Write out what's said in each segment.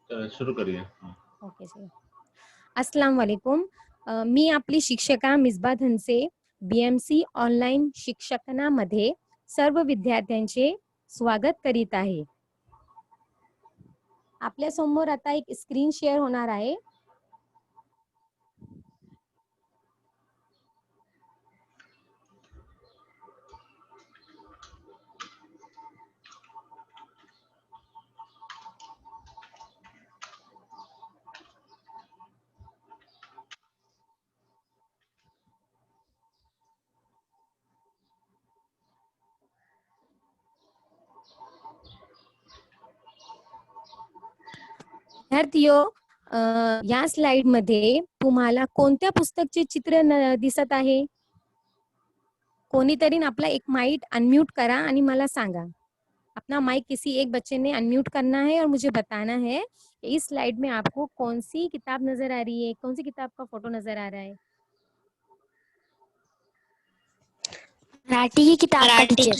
सुरू करूया. Okay sir. अस्सलाम वालेकुम. मी आपली शिक्षिका मिसबा धनसे BMC ऑनलाईन शिक्षणामध्ये सर्व विद्यार्थ्यांचे स्वागत करीत आहे. आपल्या समोर आता एक स्क्रीन शेअर होणार आहे. विद्यार्थियो, या स्लाइड मध्ये तुम्हाला कोणत्या पुस्तकाचे चित्र दिसत आहे? कोणीतरी आपला एक माइक अनम्यूट करा आणि मला सांगा. अपना माइक किसी एक बच्चे ने अनम्यूट करना है और मुझे बताना है कि इस स्लाइड में आपको कौन सी किताब नजर आ रही है, कौन सी किताब का फोटो नजर आ रहा है? मराठी की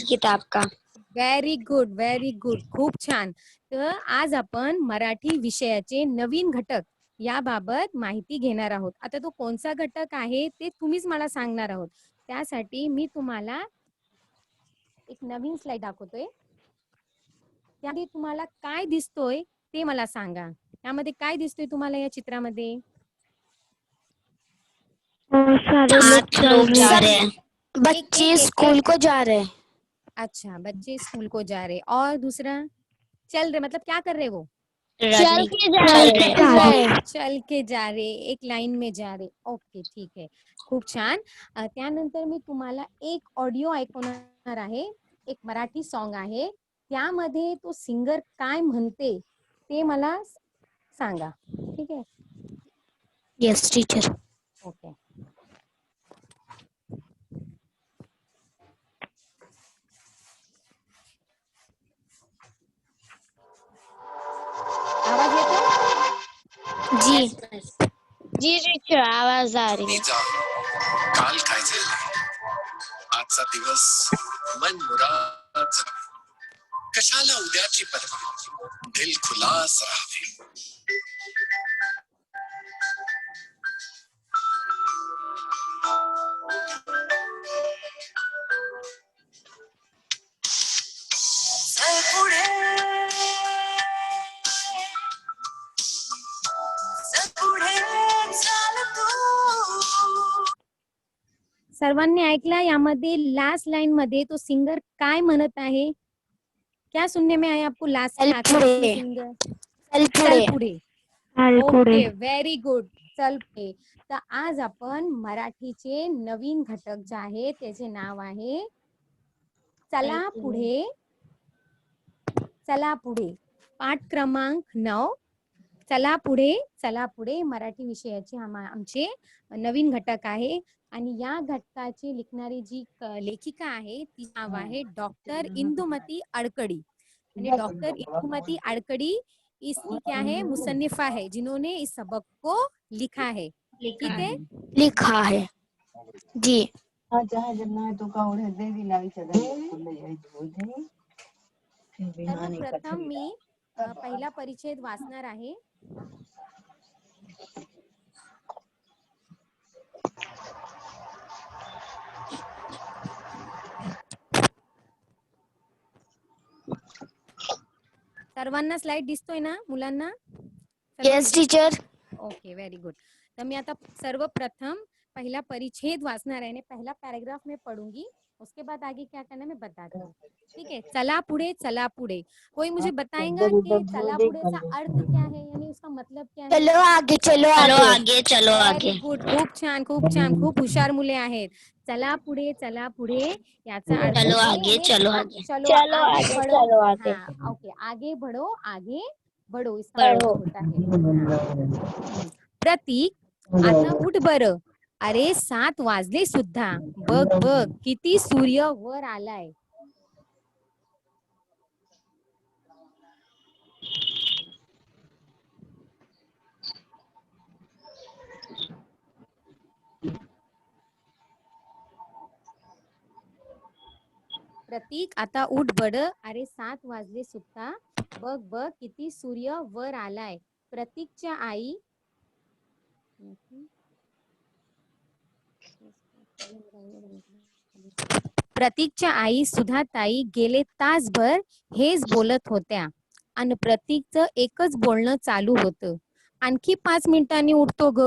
किताब का. व्हेरी गुड, व्हेरी गुड, खूप छान. तर आज आपण मराठी विषयाचे नवीन घटक याबाबत माहिती घेणार आहोत. आता तो कोणता घटक आहे ते तुम्हीच मला सांगणार आहोत. त्यासाठी मी तुम्हाला एक नवीन स्लाइड दाखवतोय. त्यामध्ये तुम्हाला काय दिसतोय ते मला सांगा. यामध्ये काय दिसतोय तुम्हाला या चित्रामध्ये? लोग जा रहे हैं. बच्चे स्कूल को जा रहे हैं. अच्छा, बच्चे स्कूल को जा रहे. और दूसरा, चल रहे मतलब क्या कर रहे वो? चल के जा रहे. चल के जा रहे, एक लाईन में जा रहे. ओके, ठीक आहे, खूप छान. त्यानंतर मी तुम्हाला एक ऑडिओ ऐकवणार आहे. एक मराठी सॉन्ग आहे. त्यामध्ये तो सिंगर काय म्हणते ते मला सांगा. ठीक आहे? Yes teacher. ओके. आवाज येतो? जी जी टीचर, आवाज आ रही है. काल काय झालं? आजचा दिवस मन मुराद जावे. कशाला उद्याची पर्वा, दिल खुलास राहावे. चल पुढे, चल पुढे, चाल तू. सर्वांनी ऐकला? यामध्ये लास्ट लाइन मध्ये तो सिंगर काय म्हणत आहे? क्या सुनने में आया आपको लास्ट में आखिर में सिंगर? चल पुढे. Okay, very good. चल पुढे. तर आज आपण मराठीचे नवीन घटक जे आहे त्याचे नाव आहे चला पुढे. चला पुढे, पाठ क्रमांक 9. चला पुढे, चला पुढे मराठी विषयाचे आमचे नवीन घटक आहे. आणि या घटकाची लिखणारी जी लेखिका आहे ती नाव आहे डॉक्टर इंदुमती अडकड़ी. यानी डॉक्टर इंदुमती अडकड़ी इसकी क्या है, मुसन्निफा है, जिन्होंने इस सबक को लिखा है. ठीक है, लिखा है. जी. सर्वप्रथम मी पहिला परिच्छेद वाचणार आहे. सर्वांना स्लाइड दिसतोय ना मुलांना? Yes teacher. Okay, very good. तर मी आता सर्वप्रथम पहला परिच्छेद वाचना है. पहला पैराग्राफ में पढ़ूंगी, उसके बाद आगे क्या करना है मैं बताती हूँ. ठीक है? चला पुढे, चला पुढे. कोई मुझे बताएगा कि चला पुढे का अर्थ क्या है, यानी उसका मतलब क्या है? चलो आगे, चलो आगे, चलो आगे. व्हेरी गुड, खूप छान, खूप छान, खूप हुशार मुले आहेत. चला पुढे, चला पुढे याचा अर्थ चलो आहे आगे, चलो आगे. चलो आगे बढ़ो. हाँ, ओके, आगे बढ़ो, आगे बढ़ो इसका अर्थ होता है. प्रतीक, आता उठ बरं. अरे 7 वाजले सुद्धा. बघ बघ किती सूर्य वर आलाय. प्रतीक, आता उठ बरं. अरे 7 वाजले सुद्धा. बघ बघ किती सूर्य वर आलाय. प्रतीकच्या आई प्रतीकच्या आई सुधाताई गेले तासभर हेच बोलत होत्या आणि प्रतीकचं एकच बोलणं चालू होतं. आणखी 5 मिनिटांनी उठतो ग.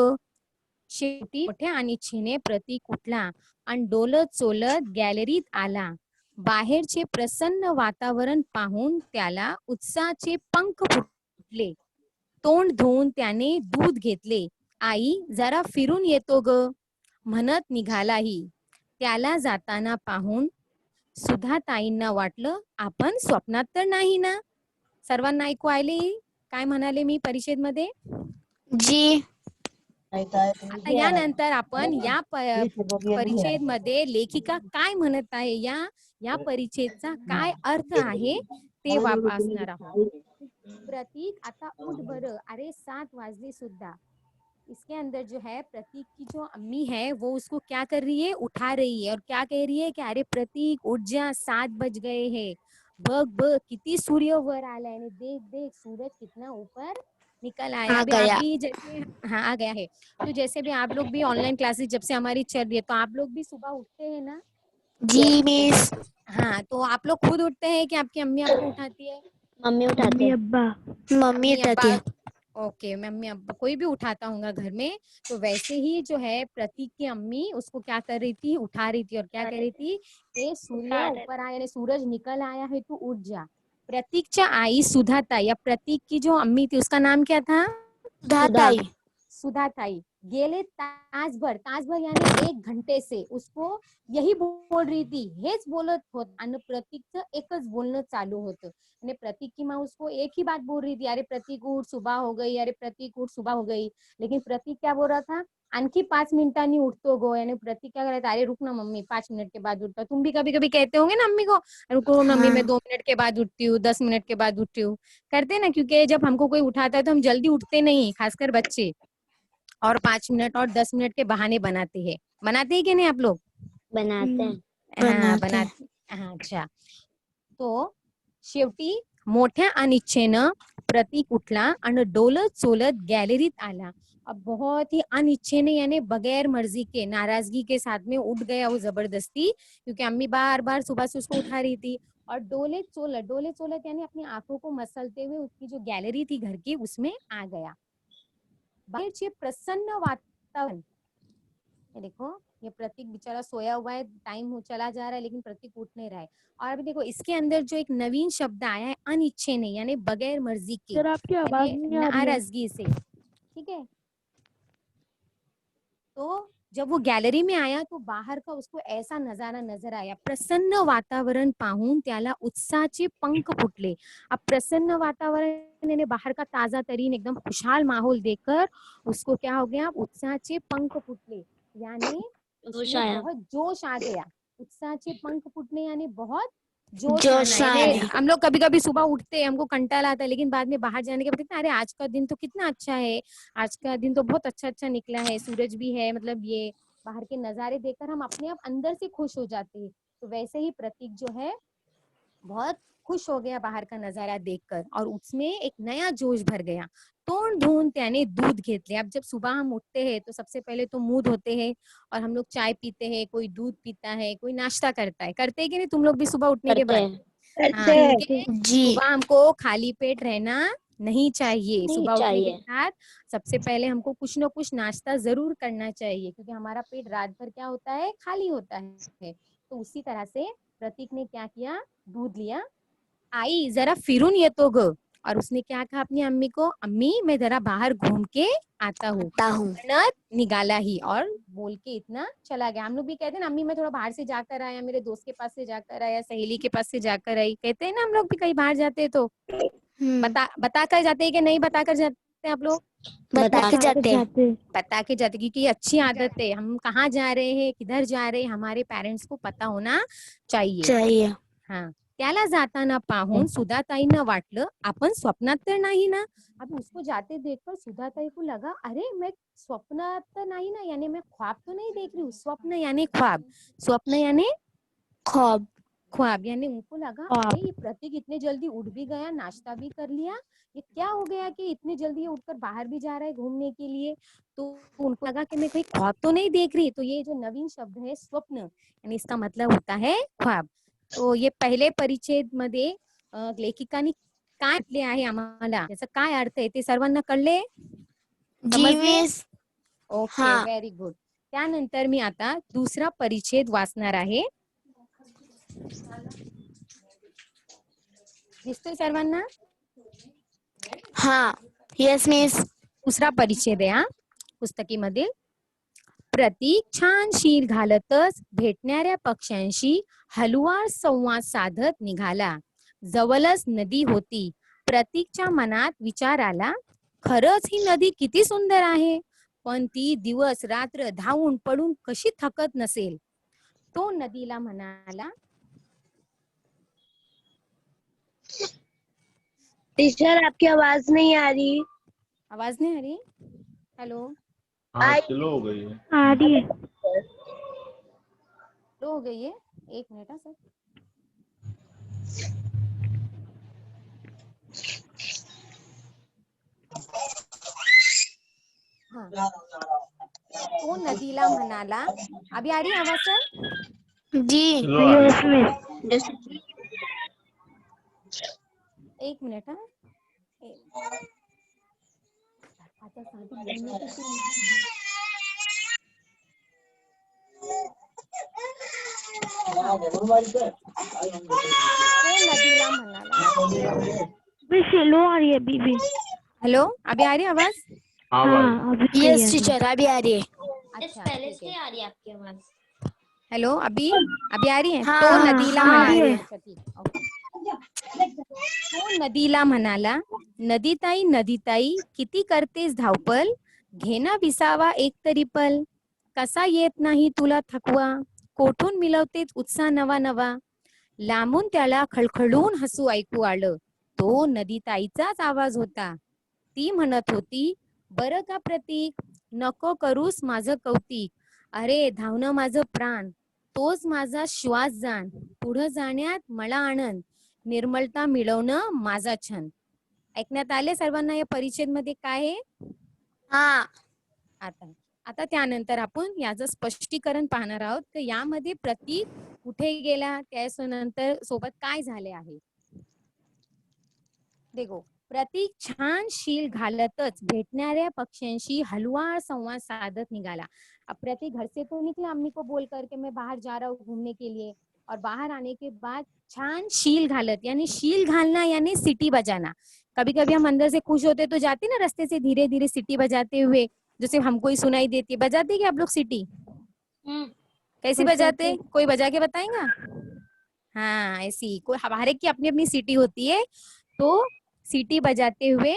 शेवटी मोठ्या अनिच्छेने प्रतीक उठला आणि डोलत चोलत गॅलरीत आला. बाहेरचे प्रसन्न वातावरण पाहून त्याला उत्साहाचे पंख फुटले. तोंड धुवून त्याने दूध घेतले. आई जरा फिरून येतो ग म्हणत निघालाही. त्याला जाताना पाहून सुधाताईंना वाटलं आपण स्वप्नात तर नाही ना. सर्वांना ऐकू आले काय म्हणाले मी परिषदेमध्ये? जी. आता यानंतर आपण या परिच्छेदमध्ये लेखिका काय म्हणत आहे, या परिच्छेदचा काय अर्थ आहे ते वाचणार आहोत. प्रतीक आता उठ बरं, अरे 7 वाजले सुद्धा. इसके अंदर जो है प्रतीक की जो अम्मी है वो उसको क्या कर रही है, उठा रही है और क्या कह रही है कि अरे प्रतीक उठ जा 7 बज गए हैं. बघ बघ किती सूर्य वर आलाय आणि देख देख सूरज कितना ऊपर निकल आया. आ अभी गया. आप भी जैसे हाँ आ गया है. तो जैसे भी आप लोग भी ऑनलाइन क्लासेस जब से हमारी चल रही है तो आप लोग भी सुबह उठते हैं ना? जी मिस. हाँ, तो आप लोग खुद उठते हैं कि आपकी अम्मी आपको उठाती है? मम्मी उठाते हैं. मम्मी अम्मी उठाती अब्बा. है. ओके, मम्मी अब्बा कोई भी उठाता होगा घर में. तो वैसे ही जो है प्रतीक की अम्मी उसको क्या कर रही थी, उठा रही थी और क्या कह रही थी कि सूर्य ऊपर आया, यानी सूरज निकल आया है तो उठ जा. प्रतीकच्या आई सुधाताई या प्रतीक की जो अम्मी थी उसका नाम क्या था? सुधाताई. सुधाताई गेले तासभर यानी 1 घंटे से उसको यही बोल रही थी, हेच बोलत होत आणि प्रतीकचं एकच बोलणं चालू होतं. आणि प्रतीक की माँ उसको एक ही बात बोल रही थी, अरे प्रतीक उठ सुबह हो गई, अरे प्रतीक उठ सुबह हो गई. लेकिन प्रतीक क्या बोल रहा था, आणखी 5 मिनिटांनी उठतो गो. यानी प्रतीक क्या कर रहा था, अरे रुक ना मम्मी 5 मिनट के बाद उठता. तुम भी कभी कभी कहते होंगे ना अम्मी को, रुको मम्मी मैं 2 मिनट के बाद उठती हूँ, 10 मिनट के बाद उठती हूँ. करते ना, क्योंकि जब हमको कोई उठाता है तो हम जल्दी उठते नहीं, खासकर बच्चे. और 5 मिनट और 10 मिनट के बहाने बनाते हैं कि नहीं आप लोग? बनाते हैं. हाँ बनाते. हाँ अच्छा. तो शेवटी मोठ्या अनिच्छेनं प्रतीक उठला आणि डोलत चोलत गॅलरीत आला. अब बहुत ही अनिच्छेने यानी बगैर मर्जी के, नाराजगी के साथ में उठ गया वो जबरदस्ती, क्योंकि अम्मी बार बार सुबह से उसको उठा रही थी. और डोले चोलत यानी अपनी आंखों को मसलते हुए उसकी जो गैलरी थी घर की उसमें आ गया. बाहरचे प्रसन्न वातावरण. ये देखो ये प्रतीक बेचारा सोया हुआ है, टाइम हो चला जा रहा है लेकिन प्रतीक उठ नहीं रहा है. और अभी देखो इसके अंदर जो एक नवीन शब्द आया है अनिच्छे नहीं, यानी बगैर मर्जी के, सर आपकी आवाज नहीं आ रही है. नाराजगी से. ठीक है. तो जब वो गॅलरी में आया तो बाहर का उसको ऐसा नजारा नजर आया. प्रसन्न वातावरण पाहून त्याला उत्साहाचे पंख फुटले. अब प्रसन्न वातावरण यानी बाहर का ताजा तरीन एकदम खुशहाल माहौल देखकर उसको क्या हो गया, उत्साहाचे पंख फुटले यानी उसमें बहुत जोश आ गया. उत्साहाचे पंख फुटने यानी बहुत जोश आना है. हम लोग कभी कभी सुबह उठते हैं, हमको कंटाला आता है, लेकिन बाद में बाहर जाने के बाद अरे आज का दिन तो कितना अच्छा है, आज का दिन तो बहुत अच्छा निकला है, सूरज भी है, मतलब ये बाहर के नजारे देखकर हम अपने आप अंदर से खुश हो जाते हैं. तो वैसे ही प्रतीक जो है बहुत खुश हो गया बाहर का नजारा देखकर और उसमें एक नया जोश भर गया. तोंड धुवून त्याने दूध घेतले. अब जब सुबह हम उठते हैं तो सबसे पहले तो मुंह धोते हैं और हम लोग चाय पीते हैं, कोई दूध पीता है, कोई नाश्ता करता है. करते हैं कि नहीं तुम लोग भी सुबह उठने के बाद? हाँ, क्योंकि सुबह हमको खाली पेट रहना नहीं चाहिए. सुबह उठने के साथ सबसे पहले हमको कुछ न कुछ नाश्ता जरूर करना चाहिए, क्योंकि हमारा पेट रात भर क्या होता है, खाली होता है. तो उसी तरह से प्रतीक ने क्या किया, दूध लिया. आई जरा फिरून येतो ग. और उसने क्या कहा अपनी अम्मी को, अम्मी मैं जरा बाहर घूम के आता हूँ. म्हणत निकाला ही और बोल के इतना चला गया. हम लोग भी कहते हैं ना, अम्मी मैं थोड़ा बाहर से जाकर आया, मेरे दोस्त के पास से जाकर आया, सहेली के पास से जाकर आई. कहते हैं ना हम लोग भी कहीं बाहर जाते हैं तो बता कर जाते हैं कि नहीं बता कर जाते हैं आप लोग? बता के जाते हैं. बता के जाते, क्योंकि अच्छी आदत है. हम कहाँ जा रहे हैं, किधर जा रहे हैं, हमारे पेरेंट्स को पता होना चाहिए. हाँ. त्याला जाताना पाहून सुधाताईंना वाटलं आपण स्वप्नात तर नाही ना. अब उसको जाते देखकर सुधाताई को लगा, अरे मैं स्वप्नात तर नहीं ना, यानी मैं ख्वाब तो नहीं देख रही हूँ. स्वप्न यानी ख्वाब, स्वप्न यानी ख्वाब. ख्वाब, यानी उनको लगा ख्वाब। अरे ये प्रतीक इतने जल्दी उठ भी गया, नाश्ता भी कर लिया, ये क्या हो गया कि इतने जल्दी ये उठकर बाहर भी जा रहा है घूमने के लिए। तो उनको लगा कि मैं कहीं ख्वाब तो नहीं देख रही। तो ये जो नवीन शब्द है स्वप्न, यानी इसका मतलब होता है ख्वाब. तो ये पहिले परिच्छेद मध्ये लेखिकांनी काय म्हटले आहे आम्हाला, याचा काय अर्थ आहे ते सर्वांना कळले? जी समजले? मिस. ओके, हाँ. Very good. त्यानंतर मी आता दुसरा परिच्छेद वाचणार आहे. दिसतोय सर्वांना? हाँ. Yes miss. दुसरा परिच्छेद आहे हा पुस्तकीमधील. प्रतीक छान शील घालतच भेटणाऱ्या पक्ष्यांशी हलवार संवाद साधत निघाला. जवळच नदी होती. प्रतीकच्या मनात विचार आला, खरंच ही नदी किती सुंदर आहे, पण ती दिवस रात्र धावून पडून कशी थकत नसेल. तो नदीला म्हणाला, टीचर आपकी आवाज नहीं आ रही. आवाज नहीं आ रही? हेलो, हाँ स्लो हो गई है। आ रही है. लो हो गई है, एक मिनट. सर हाँ. तो नदीला म्हणाला, अभी आ रही आवाज सर? जी. स्लो आ रही है। यस. एक मिनट. हाँ, आता साधी बोलने की तो नदीला म्हणाला. स्लो आ रही है अभी भी. हेलो, अभी आ रही आवाज? हाँ भाई। यस टीचर अभी आ रही है. अच्छा, पहले ठीक से है. आ रही है आपकी आवाज. हेलो, अभी अभी आ रही है? हाँ, तो हाँ, नदीला हाँ, आ रही म्हणाला. है. अच्छा, ठीक. ओके. तो नदीला म्हणाला, नदीताई नदीताई किती करतेस धावपल, घेना विसावा एक तरी पल, कसा येत नाही तुला थकवा, कोठून मिळवतेस उत्साह नवा नवा. लांबून त्याला खळखळून हसू ऐकू आलं. तो नदीताईचाच आवाज होता. ती म्हणत होती, बरं का प्रतीक, नको करूस माझं कौतिक, अरे धावणं माझं प्राण, तोच माझा श्वास जाण, पुढं जाण्यात मला आनंद, निर्मलता मिळवणं माझा छंद. ऐकण्यात आले सर्वांना या परिच्छेद मध्ये काय आहे? हाँ. आता आता त्यानंतर आपण याचं स्पष्टीकरण पाहणार आहोत की यामध्ये प्रतीक कुठे गेला, त्यानंतर सोबत काय झाले आहे. देखो, प्रतीक छान शील घालतच भेटणाऱ्या पक्ष्यांशी हलवा संवाद साधत निघाला. अब प्रतीक घर से तो निकला अम्मी को बोल करके मैं बाहर जा रहा हूँ घूमने के लिए, और बाहर आने के बाद छान शील घालत, यानी शील घालना यानी सीटी बजाना. कभी कभी हम अंदर से खुश होते तो जाते ना रास्ते से धीरे धीरे सीटी बजाते हुए, जैसे हमको ही सुनाई देती है. बजाते क्या आप लोग सीटी? कैसी बजाते? कोई बजा के बताएगा? हाँ, ऐसी कोई हर एक की अपनी अपनी सीटी होती है. तो सीटी बजाते हुए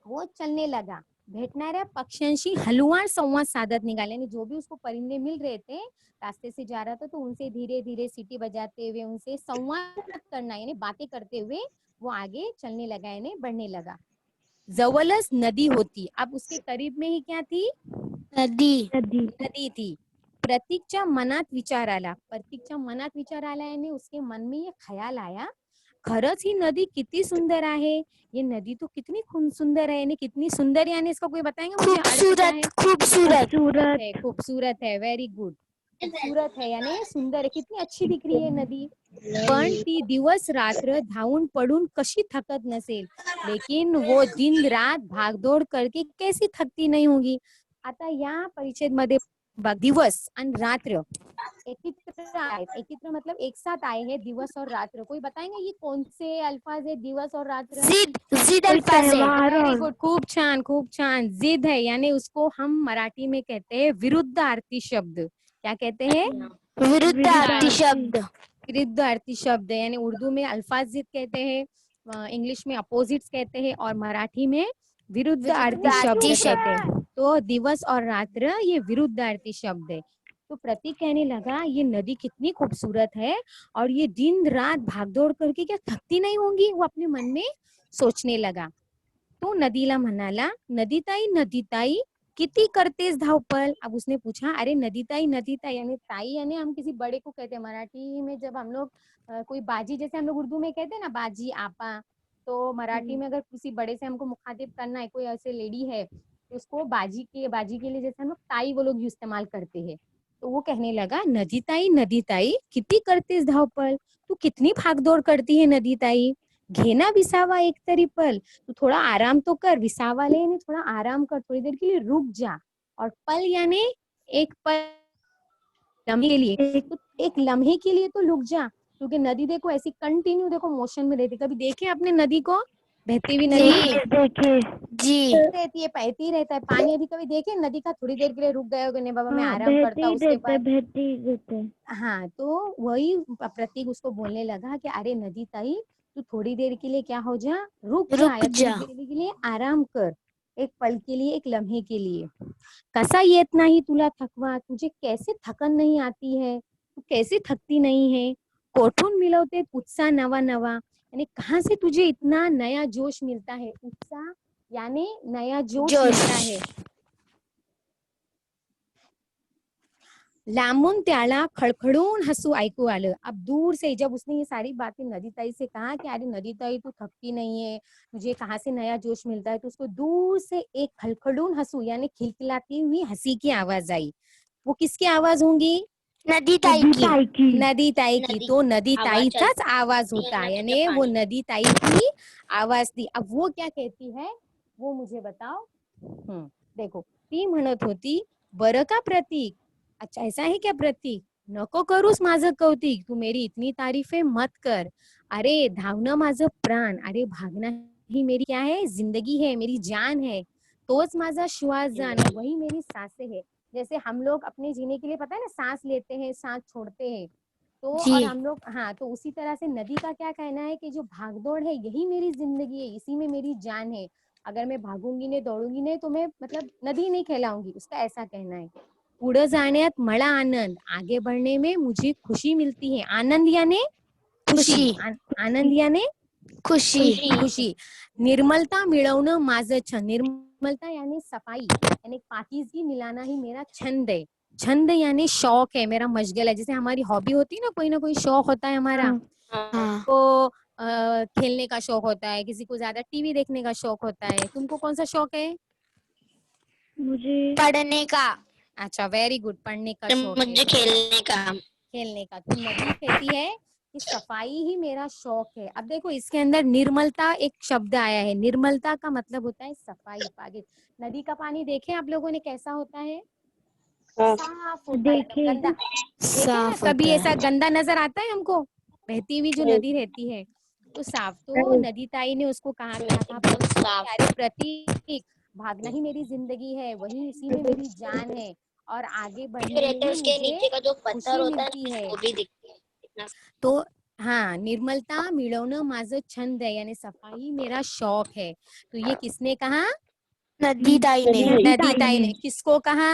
वो चलने लगा. भेटणाऱ्या पक्ष्यांशी हलवार संवाद साधत निकाले, यानी जो भी उसको परिंदे मिल रहे थे रास्ते से जा रहा था तो उनसे धीरे धीरे सीटी बजाते हुए उनसे संवाद करना यानी बातें करते हुए वो आगे चलने लगा, यानी बढ़ने लगा. जवळच नदी होती. अब उसके करीब में ही क्या थी? नदी. नदी थी. प्रतीकच्या मनात विचार आला. प्रतीकच्या मनात विचार आला यानी उसके मन में ये ख्याल आया, खरंच ही नदी किती सुंदर आहे, ये नदी तो कितनी सुंदर है, यानी कितनी सुंदर, यानी इसका कोई बताएंगे मुझे अर्थ क्या है? खूबसूरत. खूबसूरत है. Very good. खूबसूरत है यानी सुंदर है, कितनी अच्छी दिख रही है नदी. पण ती दिवस रात्र धावून पडून कशी थकत नसेल, लेकिन वो दिन रात भागदौड़ करके कैसी थकती नहीं होगी. आता या परिच्छेद मध्ये दिवस आणि रात्र एकत्र आहेत. एकत्र मतलब एक साथ आए हैं दिवस और रात्र. कोई बताएंगे ये कौन से अल्फाज है दिवस और रात्र? जिद अल्फाज है. वेरी गुड, खूब छान खूब छान. जिद है यानी उसको हम मराठी में कहते हैं विरुद्धार्थी शब्द. क्या कहते हैं? विरुद्धार्थी शब्द. विरुद्धार्थी शब्द, यानी उर्दू में अल्फाज जिद कहते हैं, इंग्लिश में अपोजिट्स कहते हैं और मराठी में विरुद्धार्थी शब्द कहते हैं. तो दिवस और रात्र ये विरुद्धार्थी शब्द है. तो प्रतीक कहने लगा ये नदी कितनी खूबसूरत है और ये दिन रात भागदौड़ करके क्या थकती नहीं होंगी, वो अपने मन में सोचने लगा. तो नदीला म्हणाला, नदीताई नदीताई किती करतेस धावपल। अब उसने पूछा अरे नदी ताई यानी ताई यानी हम किसी बड़े को कहते हैं मराठी में। जब हम लोग कोई बाजी, जैसे हम लोग उर्दू में कहते हैं ना बाजी आपा, तो मराठी में अगर किसी बड़े से हमको मुखातिब करना है, कोई ऐसे लेडी है तो उसको बाजी के लिए जैसे हम लोग ताई वो लोग इस्तेमाल करते हैं। तो वो कहने लगा नदी ताई किती करतेस धावपल, तू कितनी भागदौड़ करती है नदी ताई। घेना विसावा एक तरी पल, तू थोड़ा आराम तो कर। विसावा ले यानी थोड़ा आराम कर, थोड़ी देर के लिए रुक जा। और पल यानी एक पल, लम्हे के लिए, तो एक लम्हे के लिए तो रुक जा। क्योंकि नदी देखो ऐसी कंटिन्यू देखो मोशन में रहती। कभी देखे आपने नदी को, बहती हुई नदी देखे जी रहती है, बहती ही रहता है पानी। अभी कभी देखे नदी का थोड़ी देर के लिए रुक गए होगे, नहीं बाबा मैं आराम करता हूँ, उसके बाद बहती हाँ। तो वही प्रतीक उसको बोलने लगा कि अरे नदी ताई तू थोड़ी देर के लिए क्या हो जा, रुक जा, या थोड़ी देर के लिए आराम कर, एक पल के लिए, एक लम्हे के लिए। कसा येत नाही तुला थकवा, तुझे कैसे थकन नहीं आती है, तू कैसे थकती नहीं है। कोठून मिलवते उत्साह नवा नवा, यानी कहाँ से तुझे इतना नया जोश मिलता है। उत्साह यानी नया जोश मिलता है। लांबून त्याला खड़खड़ून हंसू ऐकू आलं। अब दूर से जब उसने ये सारी बातें नदी ताई से कहा कि अरे नदी ताई तू थकती नहीं है, मुझे कहाँ से नया जोश मिलता है, तो उसको दूर से एक खड़खड़ून हंसू यानी खिलखिलाती हुई हंसी की आवाज आई। वो किसकी आवाज होंगी? नदी ताई की नदी ताई की। तो नदी ताईचाच आवाज होता, यानी वो नदी ताई की आवाज थी। अब वो क्या कहती है वो मुझे बताओ। देखो ती म्हणत होती बरं का प्रतीक, अच्छा ऐसा है क्या प्रतीक, नको करूस माझं कौतिक, तू मेरी इतनी तारीफें मत कर। अरे धावणं माझं प्राण, अरे भागना ही मेरी क्या है, जिंदगी है, मेरी जान है। तोच माझा श्वास जान है, वही मेरी सांसें है। जैसे हम लोग अपने जीने के लिए पता है ना सांस लेते हैं सांस छोड़ते हैं, तो और हम लोग हाँ, तो उसी तरह से नदी का क्या कहना है कि जो भागदौड़ है यही मेरी जिंदगी है, इसी में मेरी जान है। अगर मैं भागूंगी नहीं दौड़ूंगी नहीं तो मैं मतलब नदी नहीं कहलाऊंगी, उसका ऐसा कहना है। पुढे जाण्यात मला आनंद, आगे बढ़ने में मुझे खुशी मिलती है। आनंद यानी खुशी, आनंद यानी खुशी। निर्मलता मिळवणं माझं छंद, निर्मलता यानी सफाई, यानी पाकीज़गी मिलाना ही मेरा छंद है। छंद यानी शौक है, मेरा मशगल है। जैसे हमारी हॉबी होती है ना, कोई शौक होता है हमारा। को खेलने का शौक होता है, किसी को ज्यादा टीवी देखने का शौक होता है। तुमको कौन सा शौक है? मुझे पढ़ने का। अच्छा वेरी गुड, पढ़ने का शौक है। मुझे खेलने का। तो नदी कहती है कि सफाई ही मेरा शौक है। अब देखो इसके अंदर निर्मलता एक शब्द आया है, निर्मलता का मतलब होता है सफाई। आगे नदी का पानी देखें आप लोगों ने कैसा होता है, साफ होता है, गंदा साफ। कभी ऐसा गंदा नजर आता है हमको, बहती हुई जो नदी रहती है तो साफ। तो नदी ताई ने उसको कहा था अरे प्रतीक भागना ही मेरी जिंदगी है, वही इसी में मेरी जान है, और आगे बढ़ने में ही उसके नीचे का जो पत्थर होता है वो भी दिखता है। तो हाँ, निर्मलता मिळवणं माझं छंद है, यानी सफाई मेरा शौक है। तो ये किसने कहा? नदी ताई ने किसको कहा?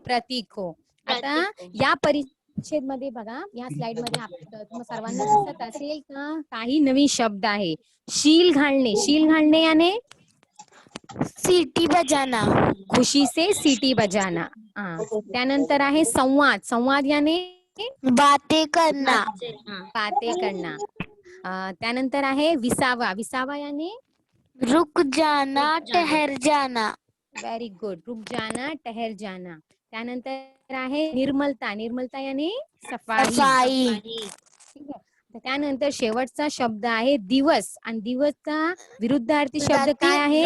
प्रतीक को। आता या परिच्छेद मध्ये बघा, या स्लाइड मध्ये तुम्हाला सर्वांना दिसत असेल का काही नवीन शब्द आहे। शील घालणे यानी सीटी बजाना, खुशी से सीटी बजाना। त्यानंतर आहे संवाद यानी बातें करना। त्यानंतर आहे विसावा यानी रुक जाना, ठहर जाना। व्हेरी गुड, रुक जाना, ठहर जाना। त्यानंतर आहे निर्मलता यानी सफाई। ठीक आहे। त्यानंतर शेवटचा शब्द आहे दिवस, आणि दिवसचा विरुद्धार्थी शब्द काय आहे?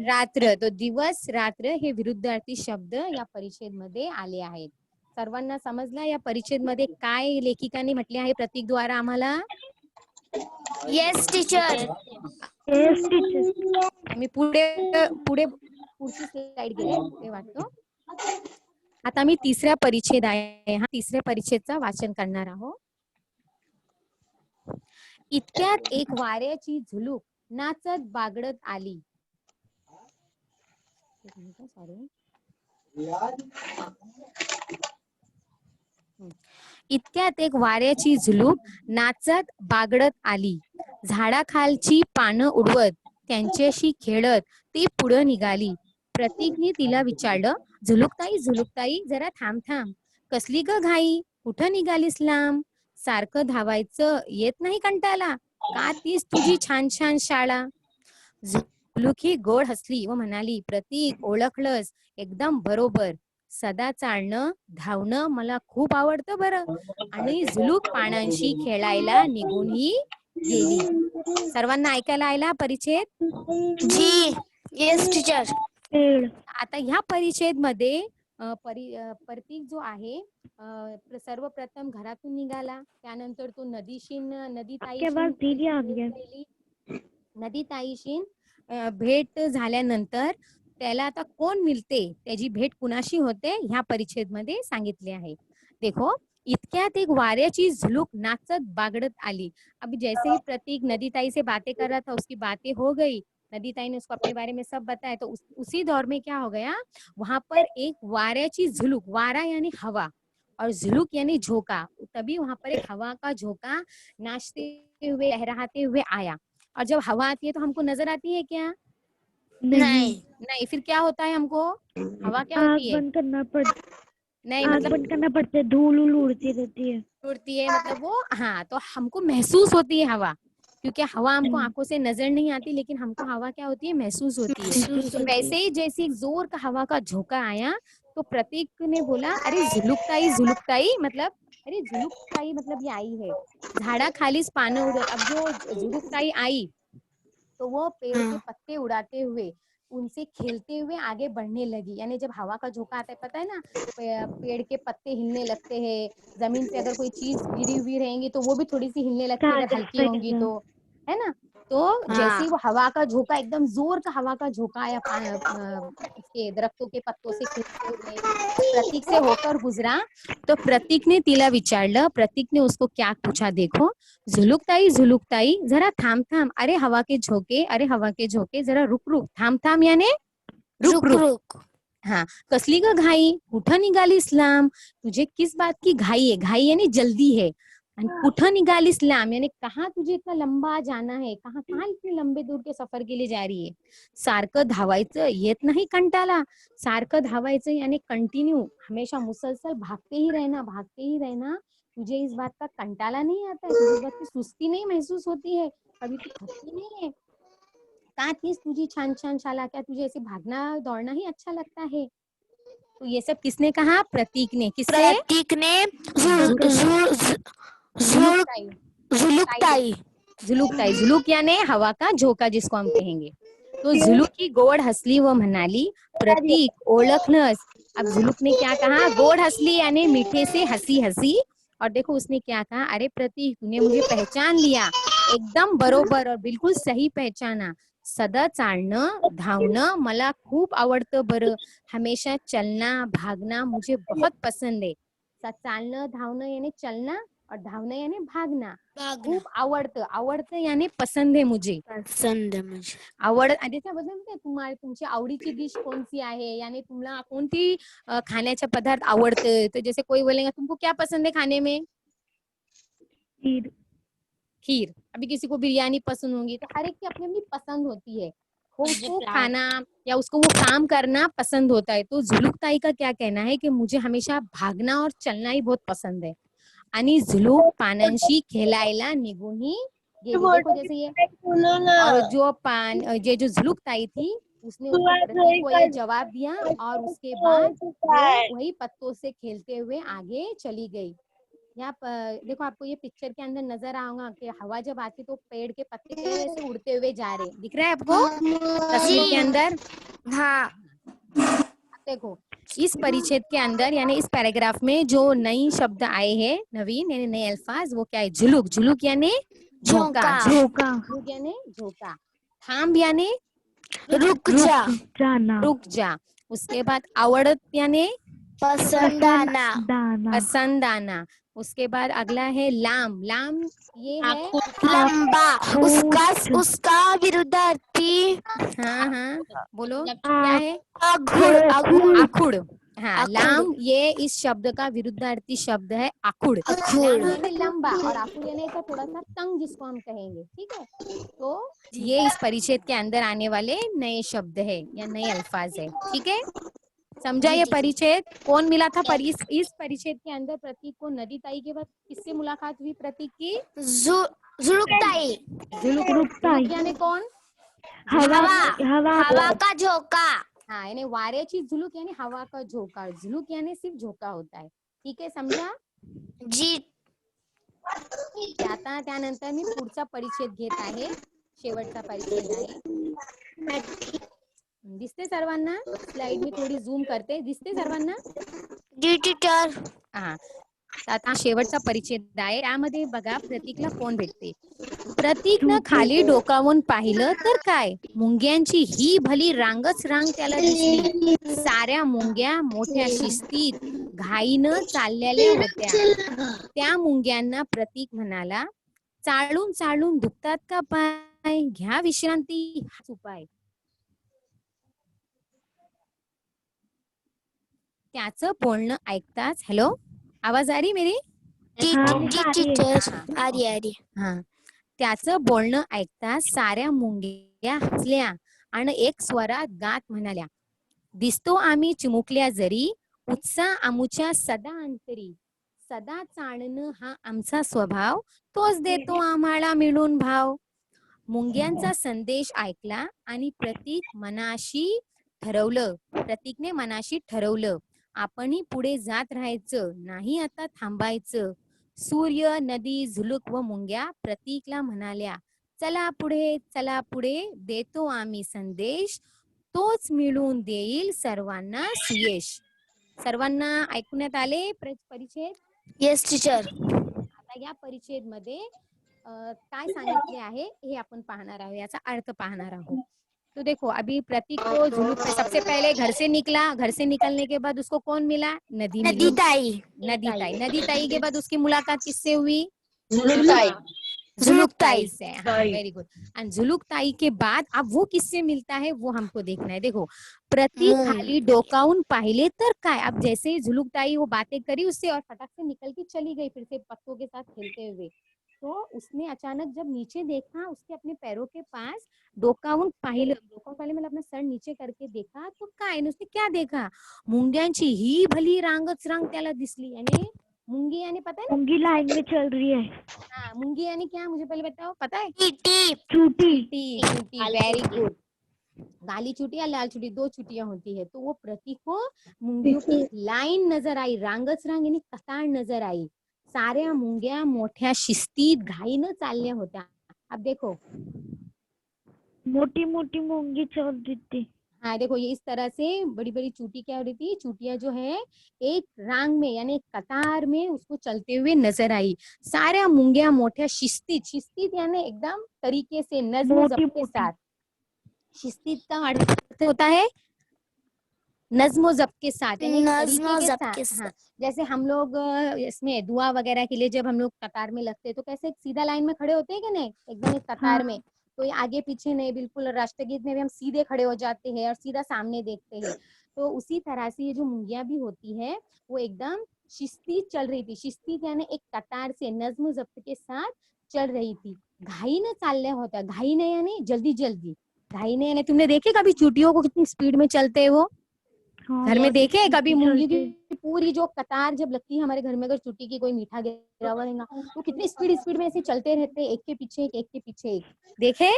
रात्र। तो दिवस रात्र हे विरुद्धार्थी शब्द या परिच्छेद मध्ये आले आहेत। सर्वांना समजला या परिच्छेद मध्ये काय लेखिकांनी म्हटले आहे प्रतीक द्वारा आम्हाला? Yes teacher. मी पुढची स्लाइड गेले ते वाटतं। आता मी तिसऱ्या परिच्छेद आहे, हा तिसऱ्या परिच्छेदचा वाचन करणार आहोत। इतक्यात एक वाऱ्याची झुलूक नाचत बागडत आली। इतक्यात एक वाऱ्याची झुलूक नाचत बागडत आली, झाडाखालची पानं उडवत त्यांच्याशी खेळत ती पुढं निघाली. प्रतीकने तिला विचारलं, झुलुकताई झुलुकताई जरा थांब थांब, कसली ग घाई, कुठं निघालीस लांब? सारखं धावायचं येत नाही कंटाला, का तीच तुझी छान छान शाळा? झुलुकी गोड हसली व म्हणाली, प्रतीक ओळखलंस एकदम बरोबर, सदा चालणं धावणं मला खूप आवडतं बरं. आणि झुलूक पानांशी खेळायला निघूनही गेली. सर्वांना ऐकायला आला परिच्छेद? जी. Yes teacher. पेड़ आता ह्या परिच्छेद मध्ये प्रतीक जो आहे सर्वप्रथम घरातून निघाला, त्यानंतर तो नदी के बाद दीदी आ गया. नदी ताईशी भेट झाल्यानंतर त्याला आता कोण मिळते, त्याची भेट कुणाशी होते ह्या परिच्छेद मध्ये सांगितले आहे. देखो, इतक्यात एक वाऱ्याची झुलूक नाचत बागडत आली. अभी जैसे ही प्रतीक नदी ताई से बातें कर रहा था, उसकी बातें हो गई, नदी ताई ने उसको अपने बारे में सब बताया, तो उसी दौर में क्या हो गया, वहां पर एक वाऱ्याची झुलूक, वारा यानी हवा और झुलूक यानी झोंका, तभी वहां पर एक हवा का झोंका नाचते हुए लहराते हुए आया. और जब हवा आती है तो हमको नजर आती है क्या? नहीं. नहीं, फिर क्या होता है हमको? हवा क्या आग होती है? बंद करना पड़ता नहीं आग मतलब बंद करना पड़ता है, धूल उल उड़ती रहती है. उड़ती है, मतलब वो, हाँ, तो हमको महसूस होती है हवा, क्योंकि हवा हमको आंखों से नजर नहीं आती, लेकिन हमको हवा क्या होती है, महसूस होती है. तो वैसे ही जैसे एक जोर का हवा का झोंका आया, तो प्रतीक ने बोला, अरे झुलुकताई मतलब, अरे झुलुकताई मतलब ये आई है, झाड़ा खालीच पानं उडत. अब जो झुलुकताई आई तो वो पेड़ के पत्ते उड़ाते हुए उनसे खेलते हुए आगे बढ़ने लगी. यानी जब हवा का झोंका आता है, पता है ना, पेड़ के पत्ते हिलने लगते हैं, जमीन पे अगर कोई चीज गिरी हुई रहेंगी तो वो भी थोड़ी सी हिलने लगती है अगर हल्की होंगी तो, है ना. तो जैसे ही वो हवा का झोंका, एकदम जोर का हवा का झोंका आया उसके दरख्तों के पत्तों से खेलते हुए प्रतीक से होकर गुजरा, तो प्रतीक ने तिला विचारलं, प्रतीक ने उसको क्या पूछा, देखो, झुलुकताई जरा थांब थांब, अरे हवा के झोंके जरा रुक रुक, थांब थांब याने रुक रुक. हाँ, कसली ग घाई, कुठं निघालीस लांब, तुझे किस बात की घाई है, घाई यानी जल्दी है, आणि कुठं निघालीस लांब यानी कहाँ तुझे इतना लंबा जाना है, कहाँ इतने लंबे दूर के सफर के लिए जा रही है. सारखं धावायचं येत नाही कंटाला, सारखं धावायचं यानी कंटिन्यू, हमेशा मुसलसल भागते ही रहना, तुझे इस बात का कंटाला नहीं आता है, तुझे इस बात की सुस्ती नहीं महसूस होती है, कभी तू थकती नहीं है, का तीस तुझी छान छान शाला, क्या तुझे ऐसे भागना दौड़ना ही अच्छा लगता है? तो ये सब किसने कहा? प्रतीक ने. किससे? प्रतीक ने झुलुकताई. झुलुक यानी हवा का झोंका जिसको हम कहेंगे. तो झुलुकी गोड हसली व म्हणाली, प्रतीक ओळखलंस. अब झुलुक ने क्या कहा? गोड हसली यानी मीठे से हंसी हंसी, और देखो उसने क्या कहा, अरे प्रतीक तूने मुझे पहचान लिया, एकदम बरोबर और बिल्कुल सही पहचाना, सदा चालणं धावणं मला खूप आवडतं बरं, हमेशा चलना भागना मुझे बहुत पसंद है. चालणं धावणं यानी चलना और धावणं यानी भागना. खूप आवडतं यानी पसंद है मुझे. आवड. त्याच्याबद्दल तुमची आवडीची डिश कोणती आहे, यानी तुम्हाला कोणती खाण्याचे पदार्थ आवडते, तो जैसे कोई बोलेगा तुमको क्या पसंद है खाने में? खीर. अभी किसी को बिरयानी पसंद होगी, तो हर एक की अपनी अपनी पसंद होती है, उसको खाना या उसको वो काम करना पसंद होता है. तो झुलुकताई का क्या कहना है कि मुझे हमेशा भागना और चलना ही बहुत पसंद है, आणि झुलूक पानांशी खेळायला निघूनही गेली. देखो जैसे ये, और जो झुलुकताई थी उसने प्रतीक को ये जवाब दिया, और उसके बाद वो वही पत्तों से खेलते हुए आगे चली गई. यहाँ पर देखो, आपको ये पिक्चर के अंदर नजर आऊंगा कि हवा जब आती तो पेड़ के पत्ते ऐसे उड़ते हुए जा रहे, दिख रहा है आपको तस्वीर के अंदर? हाँ. देखो, इस परिच्छेद के अंदर यानी इस पैराग्राफ में जो नई शब्द आए हैं, नवीन यानी नए अल्फाज, वो क्या है? झुलुक यानी झोंका, झुलुक यानी झोंका, थांब यानी रुक जाना. उसके बाद आवडत यानी पसंद आना. उसके बाद अगला है लाम. ये है लंबा. उसका विरुद्धार्थी. हाँ बोलो क्या है? आखुड़. हाँ, आखुड़। लाम ये इस शब्द का विरुद्धार्थी शब्द है आखुड़। आखुड़। लाम यानी लंबा और आखुड़ यानी तो थोड़ा सा तंग जिसको हम कहेंगे, ठीक है। तो ये इस परिच्छेद के अंदर आने वाले नए शब्द है या नए अल्फाज है, ठीक है। समझा ये परिच्छेद? कौन मिला था इस परिच्छेद के अंदर प्रतीक को? नदी ताई के बाद किससे मुलाकात हुई प्रतीक की? झुलुकताई। झुलुक यानी कौन? हवा हवा हवा का झोंका। हाँ, यानी वाऱ्याची झुलुक यानी हवा का झोंका। झुलुक यानी सिर्फ झोंका होता है, ठीक आहे, समजा? जी। आता त्यानंतर मी पुढचा परिच्छेद घेत आहे, शेवटचा परिच्छेद आहे. दिसते सर्वांना? स्लाइड मी थोडी झूम करते, दिसते सर्वांना? जी टीचर. हा, आता शेवटचा परिच्छेद आहे. यामध्ये बघा प्रतीकला कोण भेटते. प्रतीकनं खाली डोकावून पाहिलं तर काय, मुंग्यांची ही भली रांगच रांग त्याला दिसली. साऱ्या मुंग्या मोठ्या शिस्तीत घाईनं चाललेल्या होत्या. त्या मुंग्यांना प्रतीक म्हणाला, चालून चालून दुखतात का पाय, घ्या विश्रांती हाच उपाय. त्याचं बोलणं ऐकताच, हॅलो आवाज आ रही मेरी? जी टीचर. आरी आरी. हा, त्याचं बोलणं ऐकताच साऱ्या मुंग्या हसल्या आणि एक स्वरात गात म्हणाल्या, दिसतो आम्ही चिमुकल्या जरी, उत्साह आमुच्या सदा अंतरी. सदा चालणं हा आमचा स्वभाव, तोच देतो आम्हाला मिळून भाव. मुंग्यांचा संदेश ऐकला आणि प्रतीकने मनाशी ठरवलं, आपणही पुढे जात राहायचं, नाही आता थांबायचं. सूर्य, नदी, झुलुक व मुंग्या प्रतीकला म्हणाल्या, चला पुढे देतो आम्ही संदेश, तोच मिळून देईल सर्वांना सुयश. सर्वांना ऐकण्यात आले परिच्छेद? Yes teacher. आता या परिच्छेद मध्ये काय सांगितले आहे हे आपण पाहणार आहोत, याचा अर्थ पाहणार आहोत. तो देखो अभी प्रतीक को झुलुक पे सबसे पहले घर से निकला, घर से निकलने के बाद उसको कौन मिला? नदी मिली. नदी ताई के बाद उसकी मुलाकात किससे हुई? झुलुक ताई से. हाँ, वेरी गुड. एंड झुलुक ताई के बाद अब वो किससे मिलता है वो हमको देखना है. देखो प्रतीक खाली डोकावून पाहिले तर काय, अब जैसे ही झुलुक ताई वो बातें करी उससे और फटाक से निकल के चली गई फिर से पत्तों के साथ खेलते हुए. तो उसने अचानक जब नीचे देखा, उसके अपने पैरों के पास डोकावून पाहिलं मतलब अपना सर नीचे करके देखा, तो काय उसने क्या देखा, मुंग्यांची ही भली रांगच रांग त्याला दिसली. यानी मुंगी यानी पता है ना? मुंगी लाइन में चल रही है. हाँ, मुंगी यानी क्या, मुझे पहले बताओ, पता है? चूटी. Very good. काली चूटी या लाल चूटी, दो चुटियां होती है. तो वो प्रतीक को मुंगियों की लाइन नजर आई, रांगच रांग यानी कतार नजर आई. साऱ्या मुंग्या मोठ्या शिस्तीत घाईनं चालल्या होत्या. अब देखो मोटी मोटी मुंगी चल रही थी. हाँ, देखो ये इस तरह से बड़ी बड़ी चूटी क्या हो रही थी, चूटियां जो है एक रांग में यानी कतार में उसको चलते हुए नजर आई. साऱ्या मुंग्या मोठ्या शिस्तीत यानी एकदम तरीके से, नज्म ज़ब्त के साथ. शिस्तीत का अर्थ होता है नज्म ज़ब्त के साथ, यानी तरीके के साथ. हाँ, जैसे हम लोग इसमें दुआ वगैरह के लिए जब हम लोग कतार में लगते हैं तो कैसे सीधा लाइन में खड़े होते हैं कि नहीं, एकदम एक कतार में, कोई आगे पीछे नहीं, बिल्कुल. राष्ट्रगीत में भी हम सीधे खड़े हो जाते हैं और सीधा सामने देखते हैं. तो उसी तरह से ये जो मुंगिया भी होती है वो एकदम शिस्तीत चल रही थी. शिस्तीत यानी एक कतार से नज्म ज़ब्त के साथ चल रही थी. घाईनं चालल्या होत्या. घाईनं यानी जल्दी जल्दी. घाईनं यानी तुमने देखे कभी चूटियों को कितनी स्पीड में चलते हैं वो? घर में देखे कभी मुंगी की पूरी जो कतार जब लगती है हमारे घर में, अगर चुट्टी की कोई मीठा गिरा हुआ रहेगा तो कितनी स्पीड में ऐसे चलते रहते हैं, एक के पीछे एक. देखे?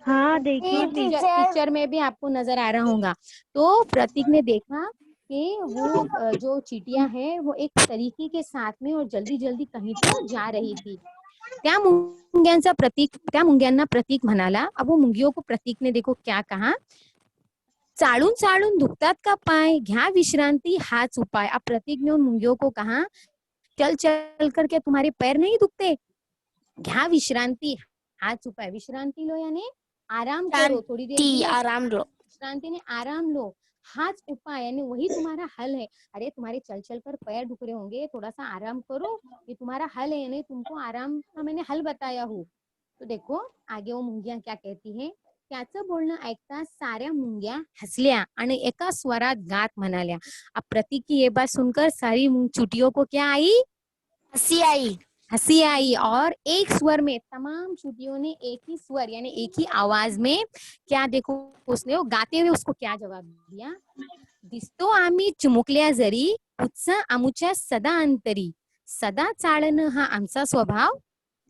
हाँ देखिए. पिक्चर में भी आपको नजर आ रहा होगा. तो प्रतीक ने देखा कि वो जो चींटियां हैं वो एक तरीके के साथ में और जल्दी जल्दी कहीं तो जा रही थी. त्या मुंग्यांना प्रतीक म्हणाला. अब वो मुंगियों को प्रतीक ने देखो क्या कहा, चालून चालून दुखतात का पाय, घ्या विश्रांति हाच उपाय. अब प्रतीक ने उन मुंगियों को कहा, चल चल करके तुम्हारे पैर नहीं दुखते, घ्या विश्रांति हाच उपाय. विश्रांति लो यानी आराम करो, थोड़ी देर आराम लो. विश्रांति ने आराम लो, हाच उपाय यानी वही तुम्हारा हल है. अरे तुम्हारे चल चल कर पैर दुख रहे होंगे, थोड़ा सा आराम करो, ये तुम्हारा हल है. यानी तुमको आराम का मैंने हल बताया हूँ. तो देखो आगे वो मुंगियां क्या कहती है. त्याचं बोलणं ऐकता साऱ्या मुंग्या हंसल्या आणि एका स्वरात गात म्हणाल्या. अब प्रतीक की ये बात सुनकर सारी चुटियों को क्या आई? हंसी आई। हंसी आई और एक स्वर में तमाम चुटियों ने एक ही स्वर यानी एक ही आवाज में क्या देखो उसने वो गाते हुए उसको क्या जवाब दिया? दिसतो आम्ही चिमुकल्या जरी उत्साह आमुच्या सदा अंतरी सदा चाळणं हा आमचा स्वभाव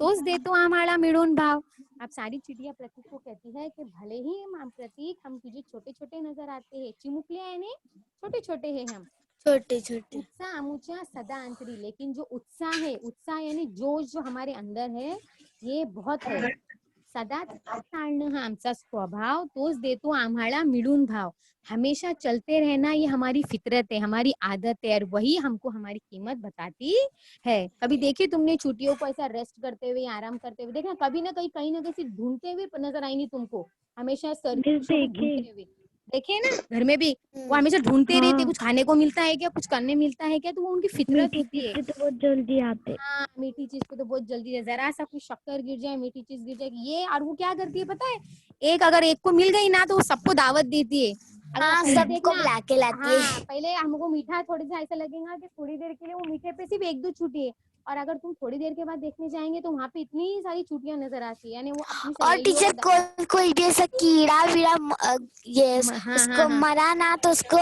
तोच देतो आम्हाला मिळून भाव. अब सारी चिड़िया प्रतीक को कहती है कि भले ही प्रतीक हम तुझे छोटे छोटे नजर आते हैं, चिमुकलिया यानी छोटे छोटे हैं हम, छोटे छोटे। उत्साह आमुचा सदा अंतरी, लेकिन जो उत्साह है, उत्साह यानी जोश जो हमारे अंदर है ये बहुत है. सदा चालणं हा आमचा स्वभाव तोच देतो आम्हाला मिळून भाव. हमेशा चलते रहना ये हमारी फितरत है, हमारी आदत है और वही हमको हमारी कीमत बताती है. कभी देखिए तुमने छुट्टियों को ऐसा रेस्ट करते हुए आराम करते हुए देखना, कभी ना कहीं ना कहीं ढूंढते हुए नजर आएंगी तुमको, हमेशा ढूंढते हुए देखिए ना, घर में भी वो हमेशा ढूंढते रहते, हाँ। कुछ खाने को मिलता है क्या, कुछ करने मिलता है क्या, तो वो उनकी फितरत मीठी होती चीज है. पे तो बहुत जल्दी आते। हाँ, मीठी चीज पे तो बहुत जल्दी है, जरा सा कुछ शक्कर गिर जाए, मीठी चीज गिर जाए ये, और वो क्या करती है पता है, अगर एक को मिल गई ना तो वो सबको दावत देती है. हाँ, पहले सबको देखना, बुला के लाती है। हाँ पहले हमको मीठा थोड़ी सा ऐसा लगेगा कि थोड़ी देर के लिए वो मीठे पे सिर्फ एक दो छुट्टी है, और अगर तुम थोड़ी देर के बाद देखने जाएंगे तो वहाँ पे इतनी सारी छुट्टियां नजर आती है, यानी वो अपनी और सहेलियों टीचर को कोई भी ऐसा कीड़ा वीड़ा ये हाँ उसको हाँ मरा ना तो उसको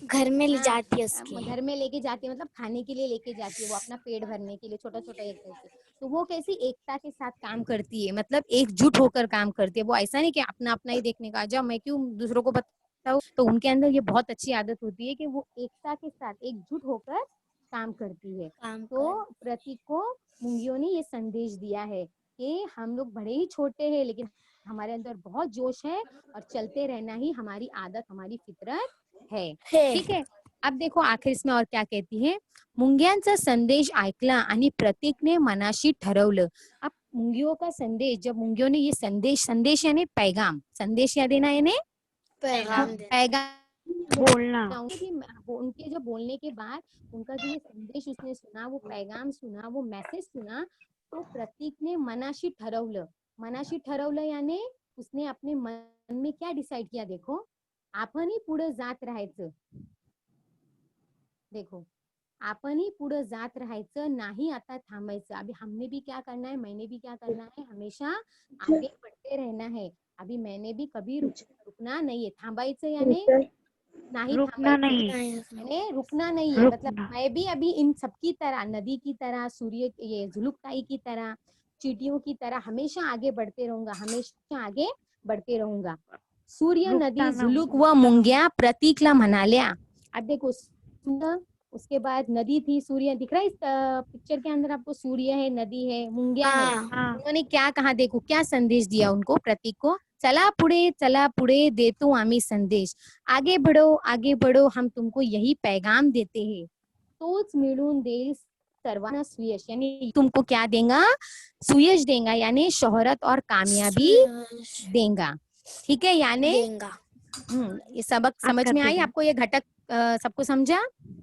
घर में ले हाँ, जाती है उसके। घर में लेके जाती है, मतलब खाने के लिए लेके जाती है, वो अपना पेट भरने के लिए छोटा छोटा एक करके, तो वो कैसी एकता के साथ काम करती है, मतलब एकजुट होकर काम करती है. वो ऐसा नहीं कि अपना अपना ही देखने का, जब मैं क्यों दूसरों को बताऊं, तो उनके अंदर ये बहुत अच्छी आदत होती है कि वो एकता के साथ एकजुट होकर काम करती है. तो प्रतीक को मुंगियों ने ये संदेश दिया है कि हम लोग बड़े ही छोटे हैं लेकिन हमारे अंदर बहुत जोश है और चलते रहना ही हमारी आदत, हमारी फितरत है. ठीक है. अब देखो आखिर इसमें और क्या कहती है. मुंग्यांचा संदेश ऐकला आणि प्रतीकने मनाशी ठरवलं. अब मुंगियों का संदेश, जब मुंगियों ने ये संदेश यानी पैगाम, संदेश या देना यानी पैगाम बोलना। उनके जो बोलने के बाद उनका जो ये संदेश उसने सुना, वो पैगाम सुना, वो मैसेज सुना, तो प्रतीक ने मनाशी ठरवलं. मनाशी ठरवलं यानी उसने अपने मन में क्या डिसाइड किया, देखो आपणही पुढे जात राहायचं. देखो आपणही पुढे जात राहायचं, नाही आता थांबायचं. अभी हमने भी क्या करना है, मैंने भी क्या करना है, हमेशा आगे बढ़ते रहना है. अभी मैंने भी कभी रुकना नहीं है. थांबायचं यानी नहीं, रुकना नहीं। यानी रुकना नहीं है, मतलब रुकना। मैं भी अभी इन सबकी तरह, नदी की तरह, सूर्य ये झुलुकताई की तरह, चींटियों की तरह हमेशा आगे बढ़ते रहूंगा, हमेशा आगे बढ़ते रहूंगा. सूर्य, रुकता नदी, ना झुलुक व मुंग्या प्रतीकला म्हणाल्या. अब देखो उसके बाद नदी थी, सूर्य दिख रहा है इस पिक्चर के अंदर आपको, सूर्य है, नदी है, मुंग्या है. हाँ। उन्होंने क्या कहा, देखो क्या संदेश दिया उनको, प्रतीक को. चला पुढे देतो आम्ही संदेश, आगे बढ़ो हम तुमको यही पैगाम देते हैं. तोच मिळून देईल सर्वांना सुयश, यानी तुमको क्या देगा, सुयश देगा, यानी शोहरत और कामयाबी देगा. ठीक है, यानी ये सबक समझ में आई आपको, ये घटक सबको समझा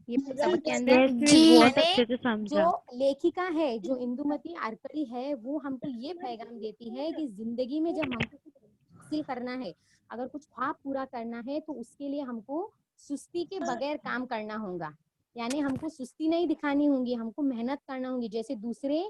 ये सबक के अंदर. Yes, miss, जी। बहुत अच्छे से समझा। जो लेखिका है, जो इंदुमती आरकड़ी है, वो हमको ये पैगाम देती है कि जिंदगी में जब हमको कुछ हासिल करना है, अगर कुछ ख्वाब पूरा करना है, तो उसके लिए हमको सुस्ती के बगैर काम करना होगा. यानी हमको सुस्ती नहीं दिखानी होगी, हमको मेहनत करना होगी, जैसे दूसरे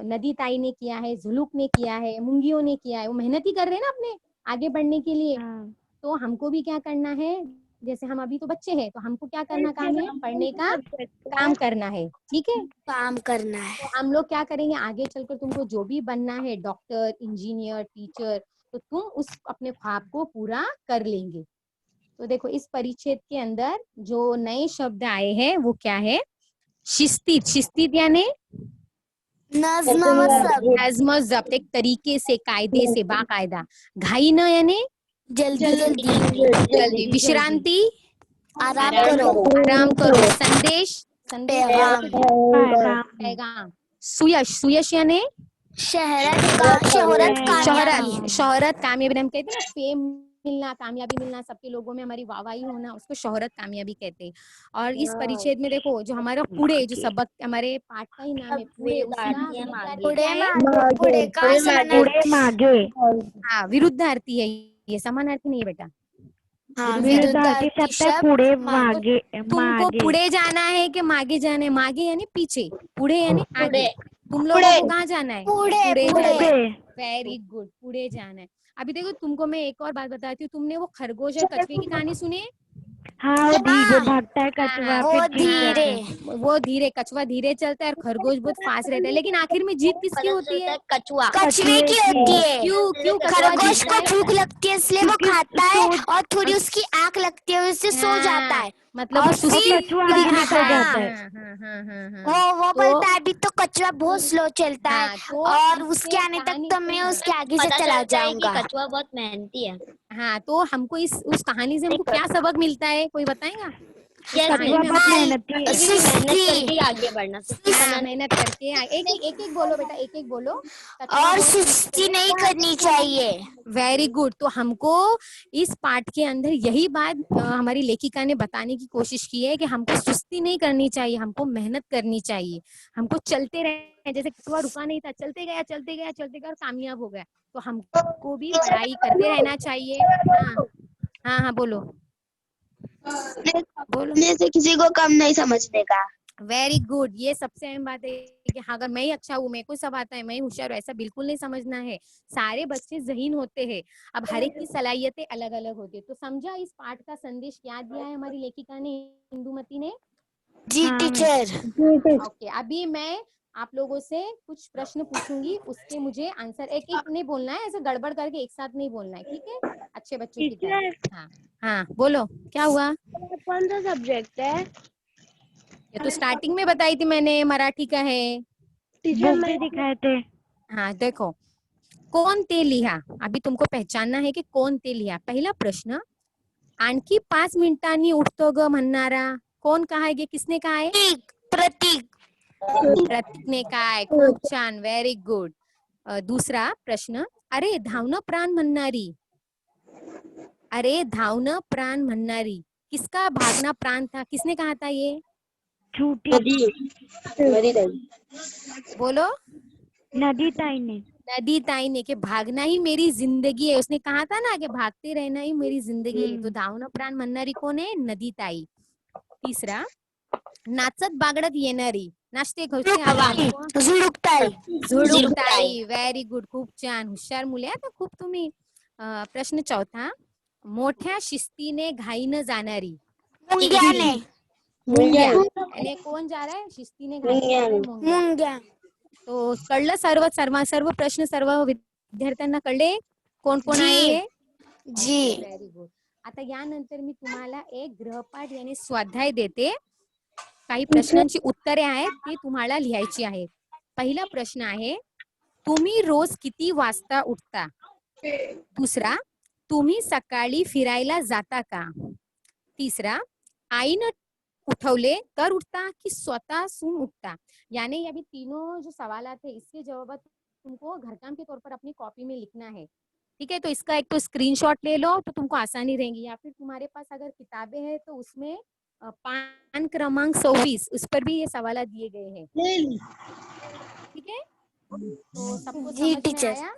नदी ताई ने किया है, झुलुक ने किया है, मुंगियों ने किया है, वो मेहनत ही कर रहे हैं ना अपने आगे बढ़ने के लिए. हाँ। तो हमको भी क्या करना है, जैसे हम अभी तो बच्चे हैं, तो हमको क्या करना काम है, पढ़ने का काम करना है. ठीक है, काम करना है। तो हम लोग क्या करेंगे आगे चलकर, तुमको जो भी बनना है, डॉक्टर, इंजीनियर, टीचर, तो तुम उस अपने ख्वाब को पूरा कर लेंगे. तो देखो इस परिच्छेद के अंदर जो नए शब्द आए हैं वो क्या है, शिस्तीत यानी नज्म ज़ब्त, एक तरीके से, कायदे से, बाकायदा. घाई न यानी जल्दी. विश्रांति, आराम करो. संदेश, पैगाम. सुयश यानी शोहरत शोहरत, कामयाबी. हम कहते हैं ना फेम मिलना, कामयाबी मिलना, सबके लोगों में हमारी वाहवाही होना, उसको शोहरत कामयाबी कहते हैं। और इस परिच्छेद में देखो जो हमारा पुढे, जो सबक हमारे पाठ का ही नाम है पुढे, उसका विरुद्धार्थी क्या है? पुढे का समानार्थी पुढे मागे हाँ, विरुद्धार्थी है ये, समानार्थी नहीं है बेटा। हाँ, विरुद्धार्थी विरुद्धार्थी शब्द है शब्द पुढे मागे। मागे तुमको मागे पुढे जाना है कि मागे जाना है? मागे यानी पीछे, पुढे यानी आगे। पुढे। तुम लोगों को कहाँ जाना है? पुढे जाना है। पुढे वेरी गुड, पुढे जाना है। अभी देखो तुमको मैं एक और बात बताती हूँ, तुमने वो खरगोश और कछुए की कहानी सुनी है? हाँ वो वो भागता है कछुआ हाँ, फिर वो जीत जाता धीरे। है। वो धीरे, कछुआ धीरे चलता है और खरगोश बहुत फास्ट रहता है, लेकिन आखिर में जीत किसकी होती है? कछुए की कछुए होती की। है। क्यों क्यों कछुआ खरगोश जीतता को है? भूख लगती है इसलिए वो क्योंकि खाता है सो- और थोड़ी उसकी आंख लगती है उससे सो जाता हाँ, है। मतलब और वो सुस्ती कछुआ आगे दिखाता निकल है। जाता है। वो तो बोलता है अभी तो कछुआ बहुत स्लो चलता है हाँ, तो और इससे उसके आने तक कहानी तो से मैं हाँ, उसके आगे से चला जाऊंगा। कछुआ बहुत मेहनती है। हाँ, तो हमको उस कहानी से हमको क्या सबक मिलता है, कोई बताएगा? उस कैसे? कहानी में कछुआ बहुत हमको मेहनती है। लेकिन ये मेहनत सुस्ती करके आगे बढ़ना, सुस्ती हाँ, बना मेहनत करके एक एक बोलो बेटा, एक एक बोलो। कछुआ और बहुत सुस्ती नहीं करनी चाहिए। Very good. तो हमको इस पाठ के अंदर यही बात हमारी लेखिका ने बताने की कोशिश की है कि हमको सुस्ती नहीं करनी चाहिए, हमको मेहनत करनी चाहिए, हमको चलते रहे। जैसे कछुआ रुका नहीं था, चलते गया चलते गया चलते गया और कामयाब हो गया। तो हमको भी पढ़ाई करते रहना चाहिए। हाँ हाँ हाँ, बोलो बोलो। से किसी को कम नहीं समझने का। वेरी गुड, ये सबसे अहम बात है कि हाँ, अगर मैं ही अच्छा हूँ, मेरे को सब आता है, मैं ही होशियार हूँ, ऐसा बिल्कुल नहीं समझना है। सारे बच्चे ज़हीन होते हैं, अब हर एक की सलाहियतें अलग अलग होती है। तो समझा इस पाठ का संदेश क्या दिया है हमारी लेखिका ने, इंदुमती ने? जी हाँ टीचर। ओके, अभी मैं आप लोगों से कुछ प्रश्न पूछूंगी, उसके मुझे आंसर एक एक नहीं बोलना है, ऐसे गड़बड़ करके एक साथ नहीं बोलना है, ठीक है? अच्छे बच्चों की तरह। हाँ हाँ, बोलो क्या हुआ? कौन सा सब्जेक्ट है ये तो स्टार्टिंग में बताई थी मैंने, मराठी का है। बुक भी दिखाए थे। हाँ देखो, कोण ते लिहा, अभी तुमको पहचानना है कि कोण ते लिहा। पहिला प्रश्न, आणखी 5 मिनिटांनी उठतो ग म्हणणारा कोण कहा है? ये किसने कहा है? प्रतीक। प्रतीक ने कहा है, खूप छान, वेरी गुड। दूसरा प्रश्न, अरे धावणं प्राण म्हणणारी, अरे धावणं प्राण म्हणणारी, किसका भागना प्राण था? किसने कहा था ये? झूठी बोलो। नदी ताई ने। नदी ताई ने, कि भागना ही मेरी जिंदगी है, उसने कहा था ना कि भागते रहना ही मेरी जिंदगी है। तो धावणं प्राण म्हणणारी कोण आहे? नदी ताई। तीसरा, नाचत बागडत येणारी, नाचते खसते आवाज, झुडुकताई। झुडुकताई, व्हेरी गुड, खूप छान, हुशार मुले आता खूप तुम्ही। प्रश्न चौथा, मोठ्या शिस्तीने घाईनं जाणारी, मुंग्याने। मुंग्या, यानी कौन जा रहा है? शिस्तीने घाईनं जा रहा है, मुंग्या। मुंग्या। तो कळलं सर्व प्रश्न सर्व विद्यार्थ्यांना कळले कोण कोण आहे जी। हे? जी। Very good. आता यानंतर मी तुम्हाला एक गृहपाठ यानी स्वाध्याय देते, काही प्रश्नांची उत्तरे आहेत ती तुम्हाला लिहायची आहेत। पहिला प्रश्न आहे, तुम्ही रोज किती वाजता उठता? दुसरा, तुम्ही सकाळी फिरायला जाता का? तीसरा, आईनं उठवले तर उठता कि स्वतः सून उठता? यानी अभी तीनों जो सवाल थे इसके जवाब तुमको घर काम के तौर पर अपनी कॉपी में लिखना है, ठीक है? तो इसका एक तो स्क्रीनशॉट ले लो तो तुमको आसानी रहेगी, या फिर तुम्हारे पास अगर किताबें हैं तो उसमें पान क्रमांक 26 उस पर भी ये सवाल दिए गए हैं, ठीक है? तो सबको जी समझ में टीचर। आया?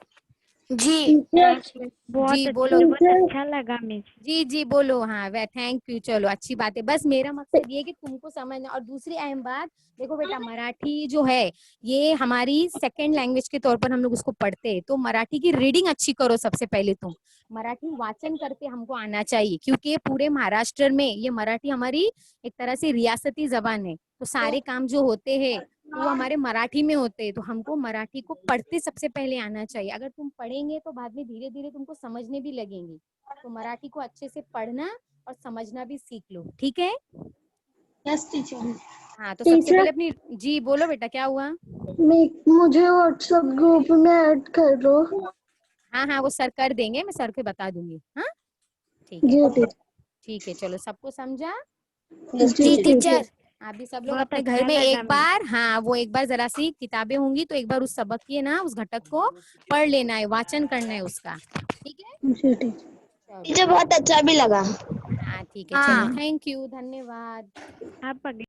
जी। बहुत जी अच्छा, बोलो। बहुत अच्छा लगा मिस। जी जी बोलो। हाँ वे थैंक यू, चलो अच्छी बात है। बस मेरा मकसद ये कि तुमको समझना। और दूसरी अहम बात, देखो बेटा, मराठी जो है ये हमारी सेकंड लैंग्वेज के तौर पर हम लोग उसको पढ़ते हैं, तो मराठी की रीडिंग अच्छी करो सबसे पहले। तुम मराठी वाचन करते हमको आना चाहिए, क्योंकि पूरे महाराष्ट्र में ये मराठी हमारी एक तरह से रियासती जबान है। तो सारे काम जो होते हैं वो हमारे मराठी में होते हैं, तो हमको मराठी को पढ़ते सबसे पहले आना चाहिए। अगर तुम पढ़ेंगे तो बाद में धीरे धीरे तुमको समझने भी लगेंगे। तो मराठी को अच्छे से पढ़ना और समझना भी सीख लो, ठीक है? Yes teacher. हाँ, तो सबसे पहले अपनी, जी बोलो बेटा क्या हुआ? मुझे व्हाट्सएप ग्रुप में ऐड कर दो। हाँ हाँ, वो सर कर देंगे, मैं सर को बता दूंगी। हाँ ठीक है, ठीक है, चलो सबको समझा? जी टीचर। अभी सब लोग बहुत अपने अच्छा घर में लगा एक मिस। बार, हाँ वो एक बार जरा सी किताबें होंगी तो एक बार उस सबक की ना उस घटक को पढ़ लेना है, वाचन करना है उसका, ठीक है? जी टीचर। मुझे बहुत अच्छा भी लगा। हाँ ठीक है, चलो, थैंक यू, धन्यवाद। आप अगले